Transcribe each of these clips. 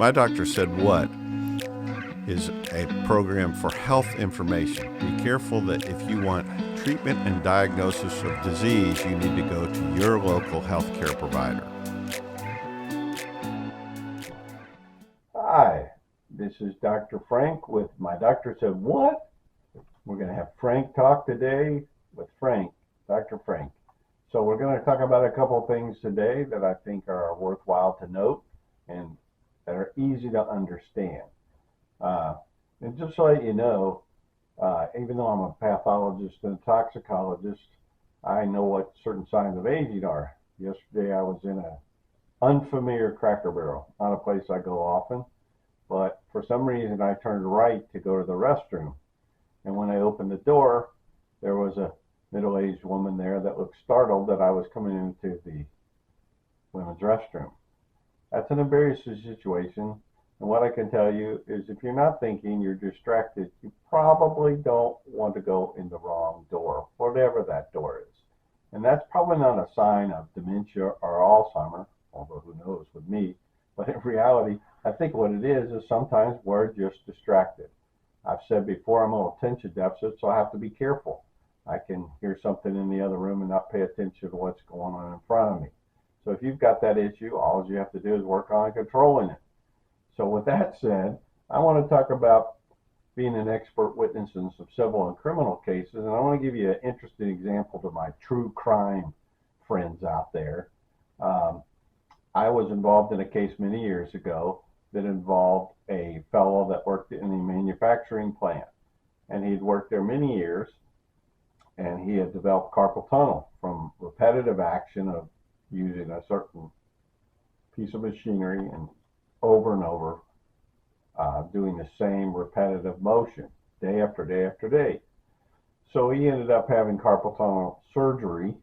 My Doctor Said What is a program for health information. Be careful that if you want treatment and diagnosis of disease, you need to go to your local healthcare provider. Hi, this is Dr. Frank with My Doctor Said What? We're going to have Frank talk today with Frank, Dr. Frank. So we're going to talk about a couple of things today that I think are worthwhile to note and that are easy to understand. And just to let you know, even though I'm a pathologist and a toxicologist, I know what certain signs of aging are. Yesterday I was in an unfamiliar Cracker Barrel, not a place I go often, but for some reason I turned right to go to the restroom. And when I opened the door, there was a middle-aged woman there that looked startled that I was coming into the women's restroom. That's an embarrassing situation. And what I can tell you is if you're not thinking, you're distracted, you probably don't want to go in the wrong door, whatever that door is. And that's probably not a sign of dementia or Alzheimer's, although who knows with me. But in reality, I think what it is sometimes we're just distracted. I've said before, I'm a little attention deficit, so I have to be careful. I can hear something in the other room and not pay attention to what's going on in front of me. So if you've got that issue, all you have to do is work on controlling it. So with that said, I want to talk about being an expert witness in some civil and criminal cases, and I want to give you an interesting example to my true crime friends out there. I was involved in a case many years ago that involved a fellow that worked in a manufacturing plant, and he'd worked there many years, and he had developed carpal tunnel from repetitive action of using a certain piece of machinery and over, doing the same repetitive motion day after day after day. So he ended up having carpal tunnel surgery.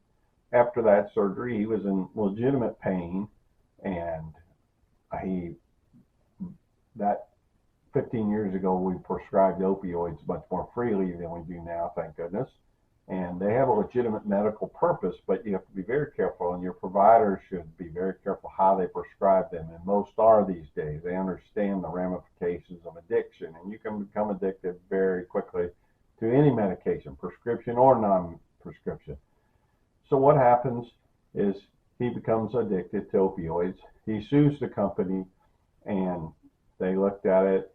After that surgery, he was in legitimate pain, and that 15 years ago, we prescribed opioids much more freely than we do now, thank goodness. And they have a legitimate medical purpose, but you have to be very careful, and your providers should be very careful how they prescribe them. And most are these days. They understand the ramifications of addiction, and you can become addicted very quickly to any medication, prescription or non-prescription. So what happens is he becomes addicted to opioids. He sues the company, and they looked at it.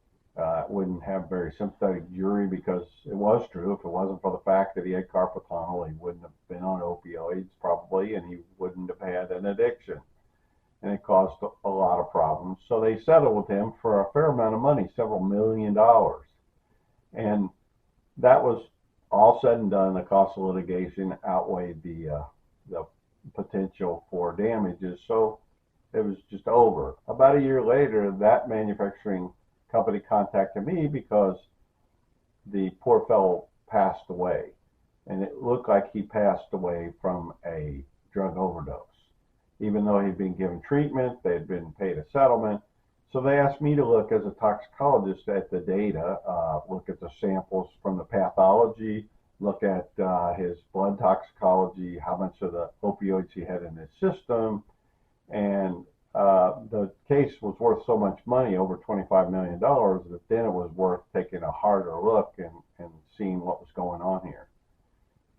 Wouldn't have a very sympathetic jury because it was true. If it wasn't for the fact that he had carpal tunnel, he wouldn't have been on opioids probably, and he wouldn't have had an addiction. And it caused a lot of problems. So they settled with him for a fair amount of money, several $1 million. And that was all said and done. The cost of litigation outweighed the potential for damages. So it was just over. About a year later, that manufacturing company contacted me because the poor fellow passed away, and it looked like he passed away from a drug overdose. Even though he'd been given treatment, they had been paid a settlement. So they asked me to look as a toxicologist at the data, look at the samples from the pathology, look at his blood toxicology, how much of the opioids he had in his system, and the case was worth so much money, over $25 million, that then it was worth taking a harder look and seeing what was going on here.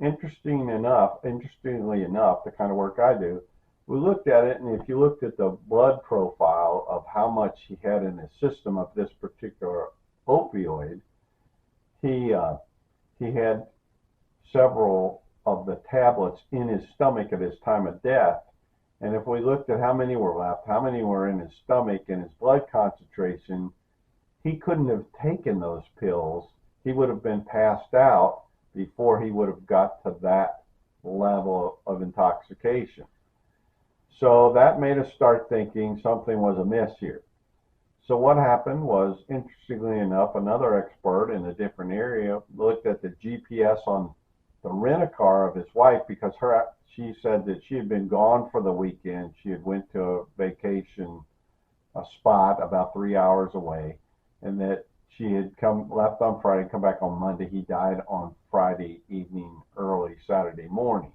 Interestingly enough, the kind of work I do, we looked at it, and if you looked at the blood profile of how much he had in his system of this particular opioid, he had several of the tablets in his stomach at his time of death. And if we looked at how many were left, how many were in his stomach, and his blood concentration, he couldn't have taken those pills. He would have been passed out before he would have got to that level of intoxication. So that made us start thinking something was amiss here. So what happened was, interestingly enough, another expert in a different area looked at the GPS on the rent-a-car of his wife, because she said that she had been gone for the weekend. She had went to a vacation, a spot about 3 hours away, and that she had left on Friday, come back on Monday. He died on Friday evening, early Saturday morning.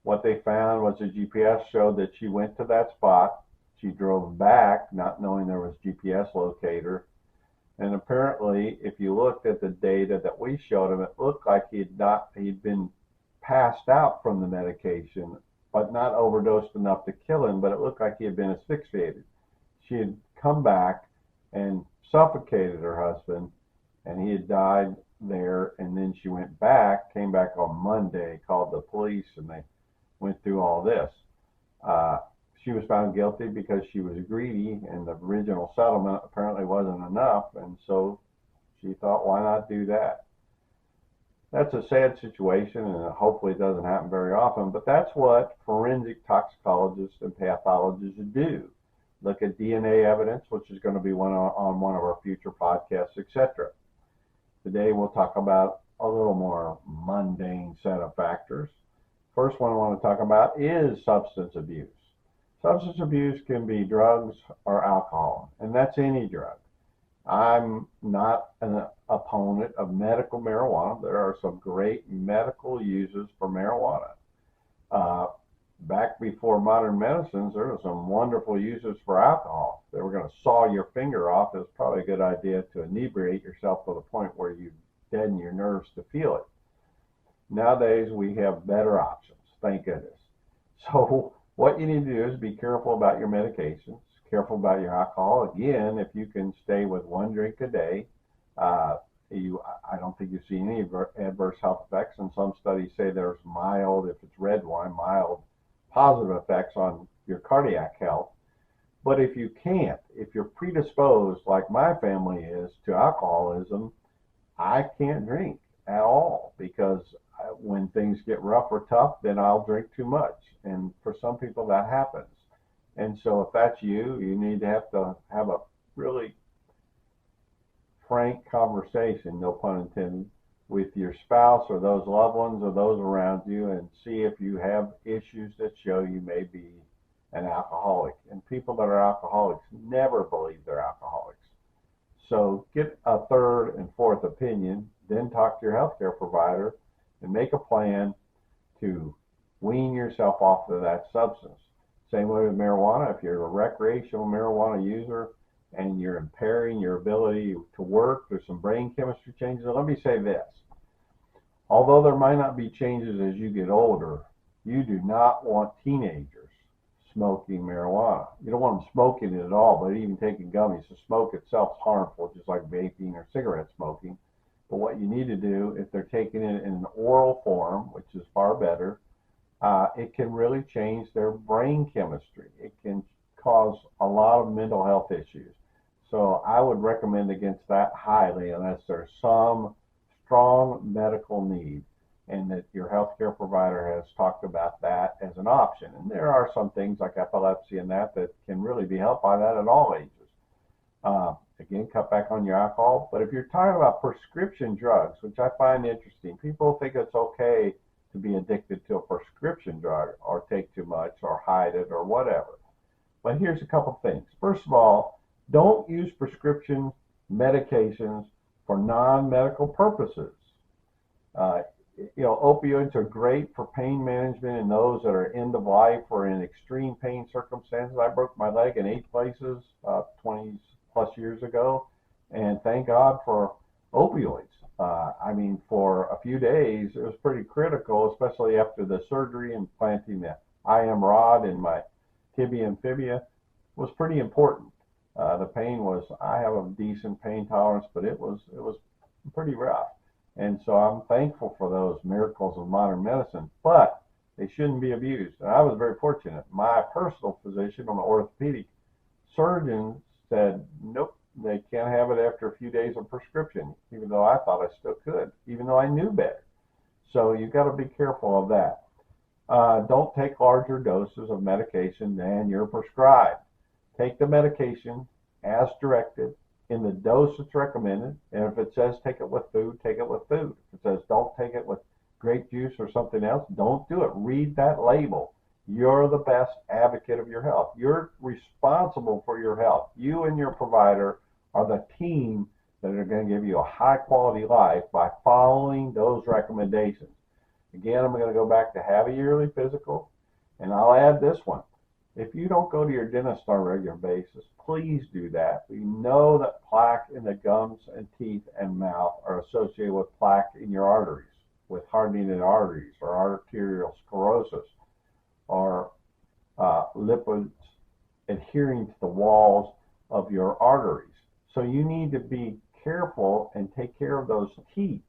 What they found was the GPS showed that she went to that spot. She drove back, not knowing there was GPS locator. And apparently, if you looked at the data that we showed him, it looked like he'd been passed out from the medication, but not overdosed enough to kill him, but it looked like he had been asphyxiated. She had come back and suffocated her husband, and he had died there. And then she went back, came back on Monday, called the police, and they went through all this. She was found guilty because she was greedy, and the original settlement apparently wasn't enough, and so she thought, why not do that? That's a sad situation, and hopefully it doesn't happen very often, but that's what forensic toxicologists and pathologists do. Look at DNA evidence, which is going to be on one of our future podcasts, etc. Today we'll talk about a little more mundane set of factors. First one I want to talk about is substance abuse. Substance abuse can be drugs or alcohol, and that's any drug. I'm not an opponent of medical marijuana. There are some great medical uses for marijuana. Back before modern medicines, there were some wonderful uses for alcohol. If they were going to saw your finger off, it was probably a good idea to inebriate yourself to the point where you deaden your nerves to feel it. Nowadays, we have better options, thank goodness. So what you need to do is be careful about your medications, careful about your alcohol. Again, if you can stay with one drink a day, I don't think you see any adverse health effects. And some studies say there's mild, if it's red wine, mild positive effects on your cardiac health. But if you can't, if you're predisposed, like my family is, to alcoholism, I can't drink at all, because when things get rough or tough, then I'll drink too much. And for some people that happens. And so if that's you, you need to have a really frank conversation, no pun intended, with your spouse or those loved ones or those around you, and see if you have issues that show you may be an alcoholic. And people that are alcoholics never believe they're alcoholics. So get a third and fourth opinion, then talk to your healthcare provider and make a plan to wean yourself off of that substance. Same way with marijuana. If you're a recreational marijuana user and you're impairing your ability to work, there's some brain chemistry changes. Let me say this. Although there might not be changes as you get older, you do not want teenagers smoking marijuana. You don't want them smoking it at all, but even taking gummies. The smoke itself is harmful, just like vaping or cigarette smoking. But what you need to do, if they're taking it in an oral form, which is far better, it can really change their brain chemistry. It can cause a lot of mental health issues. So I would recommend against that highly, unless there's some strong medical need and that your healthcare provider has talked about that as an option. And there are some things like epilepsy and that can really be helped by that at all ages. Again, cut back on your alcohol. But if you're talking about prescription drugs, which I find interesting, people think it's okay to be addicted to a prescription drug or take too much or hide it or whatever. But here's a couple things. First of all, don't use prescription medications for non-medical purposes. Opioids are great for pain management in those that are end of life or in extreme pain circumstances. I broke my leg in 8 places 20 plus years ago, and thank God for opioids. For a few days, it was pretty critical, especially after the surgery and planting the IM rod in my tibia and fibia was pretty important. The pain was, I have a decent pain tolerance, but it was pretty rough. And so I'm thankful for those miracles of modern medicine, but they shouldn't be abused. And I was very fortunate. My personal physician, I'm an orthopedic surgeon, said, nope, they can't have it after a few days of prescription, even though I thought I still could, even though I knew better. So you've got to be careful of that. Don't take larger doses of medication than you're prescribed. Take the medication as directed in the dose that's recommended. And if it says take it with food, take it with food. If it says don't take it with grape juice or something else, don't do it. Read that label. You're the best advocate of your health. You're responsible for your health. You and your provider are the team that are going to give you a high quality life by following those recommendations. Again, I'm going to go back to have a yearly physical, and I'll add this one. If you don't go to your dentist on a regular basis, please do that. We know that plaque in the gums and teeth and mouth are associated with plaque in your arteries, with hardening in arteries or arterial sclerosis or lipids adhering to the walls of your arteries. So you need to be careful and take care of those teeth.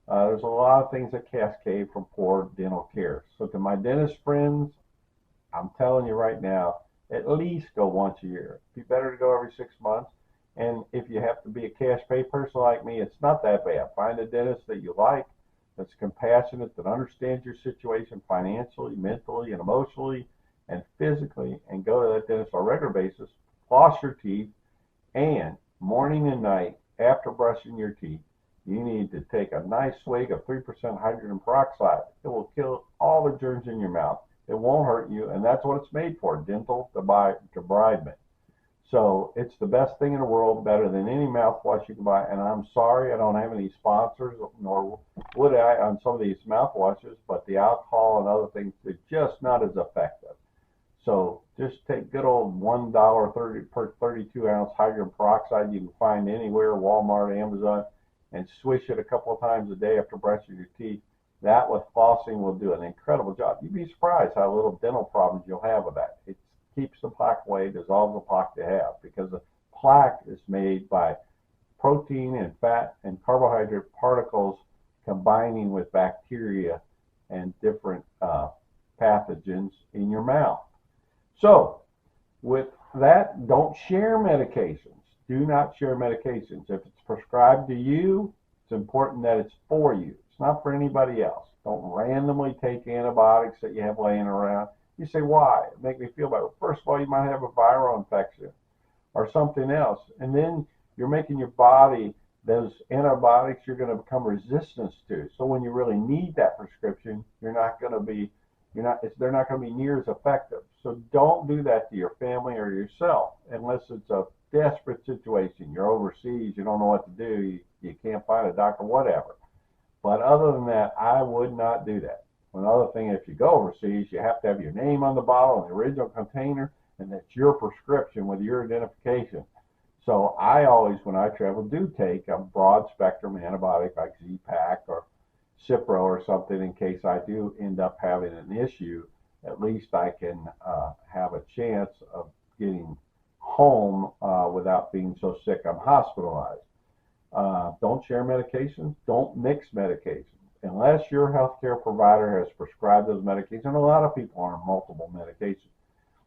There's a lot of things that cascade from poor dental care. So to my dentist friends, I'm telling you right now, at least go once a year. It'd be better to go every 6 months. And if you have to be a cash pay person like me, it's not that bad. Find a dentist that you like, that's compassionate, that understands your situation financially, mentally, and emotionally, and physically, and go to that dentist on a regular basis. Floss your teeth, and morning and night after brushing your teeth, you need to take a nice swig of 3% hydrogen peroxide. It will kill all the germs in your mouth. It won't hurt you, and that's what it's made for, dental debridement. So it's the best thing in the world, better than any mouthwash you can buy. And I'm sorry I don't have any sponsors, nor would I on some of these mouthwashes, but the alcohol and other things are just not as effective. So just take good old $1.30 per 32 ounce hydrogen peroxide you can find anywhere, Walmart, Amazon, and swish it a couple of times a day after brushing your teeth. That with flossing will do an incredible job. You'd be surprised how little dental problems you'll have with that. It keeps the plaque away, dissolves the plaque they have, because the plaque is made by protein and fat and carbohydrate particles combining with bacteria and different pathogens in your mouth. So with that, don't share medications. Do not share medications. If it's prescribed to you, it's important that it's for you. It's not for anybody else. Don't randomly take antibiotics that you have laying around. You say, why? It makes me feel better. First of all, you might have a viral infection or something else. And then you're making your body, those antibiotics you're going to become resistant to. So when you really need that prescription, they're not going to be near as effective. So don't do that to your family or yourself unless it's a desperate situation. You're overseas, you don't know what to do, you can't find a doctor, whatever. But other than that, I would not do that. Another thing, if you go overseas, you have to have your name on the bottle and the original container, and that's your prescription with your identification. So I always, when I travel, do take a broad spectrum antibiotic like Z-Pak or Cipro or something in case I do end up having an issue. At least I can have a chance of getting home without being so sick I'm hospitalized. Don't share medications. Don't mix medications. Unless your healthcare provider has prescribed those medications, and a lot of people are on multiple medications,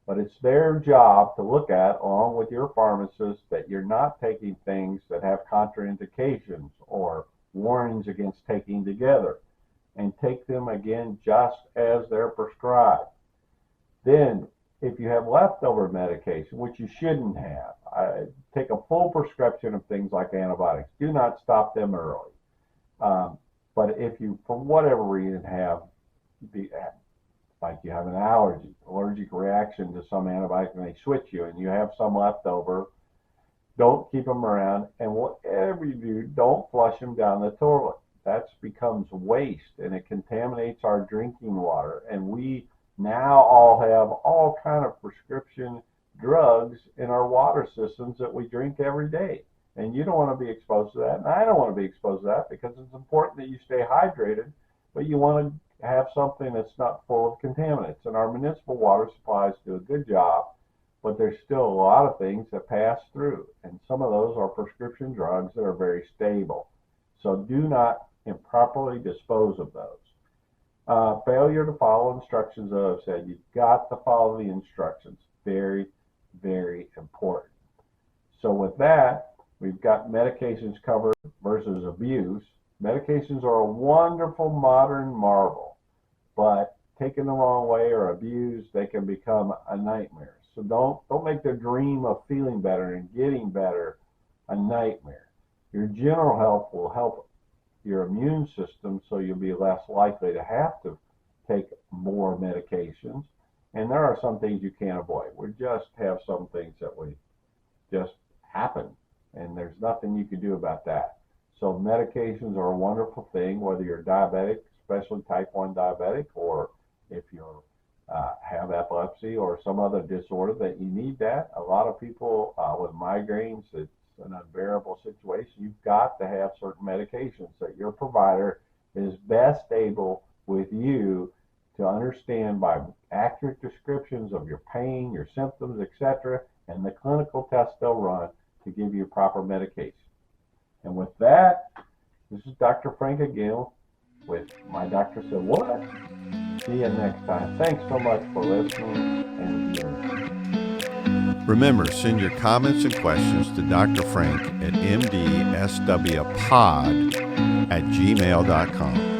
but it's their job to look at, along with your pharmacist, that you're not taking things that have contraindications or warnings against taking together, and take them again just as they're prescribed. Then, if you have leftover medication, which you shouldn't have, take a full prescription of things like antibiotics. Do not stop them early. But if you, for whatever reason, like you have an allergic reaction to some antibiotic, and they switch you, and you have some left over, don't keep them around. And whatever you do, don't flush them down the toilet. That becomes waste, and it contaminates our drinking water. And we now all have all kind of prescription drugs in our water systems that we drink every day. And you don't want to be exposed to that, and I don't want to be exposed to that, because it's important that you stay hydrated, but you want to have something that's not full of contaminants. And our municipal water supplies do a good job, but there's still a lot of things that pass through, and some of those are prescription drugs that are very stable. So do not improperly dispose of those. Failure to follow instructions, as I've said, you've got to follow the instructions. Very, very important. So with that, we've got medications covered versus abuse. Medications are a wonderful modern marvel, but taken the wrong way or abused, they can become a nightmare. So don't make the dream of feeling better and getting better a nightmare. Your general health will help your immune system, so you'll be less likely to have to take more medications. And there are some things you can't avoid. We just have some things that we just happen, and there's nothing you can do about that. So medications are a wonderful thing, whether you're diabetic, especially type 1 diabetic, or if you're have epilepsy or some other disorder that you need that. A lot of people with migraines, it's an unbearable situation. You've got to have certain medications that your provider is best able with you to understand by accurate descriptions of your pain, your symptoms, etc., and the clinical tests they'll run to give you proper medication. And with that, this is Dr. Frank again with My Doctor Said What? See you next time. Thanks so much for listening and viewing. Remember, send your comments and questions to Dr. Frank at mdswpod@gmail.com.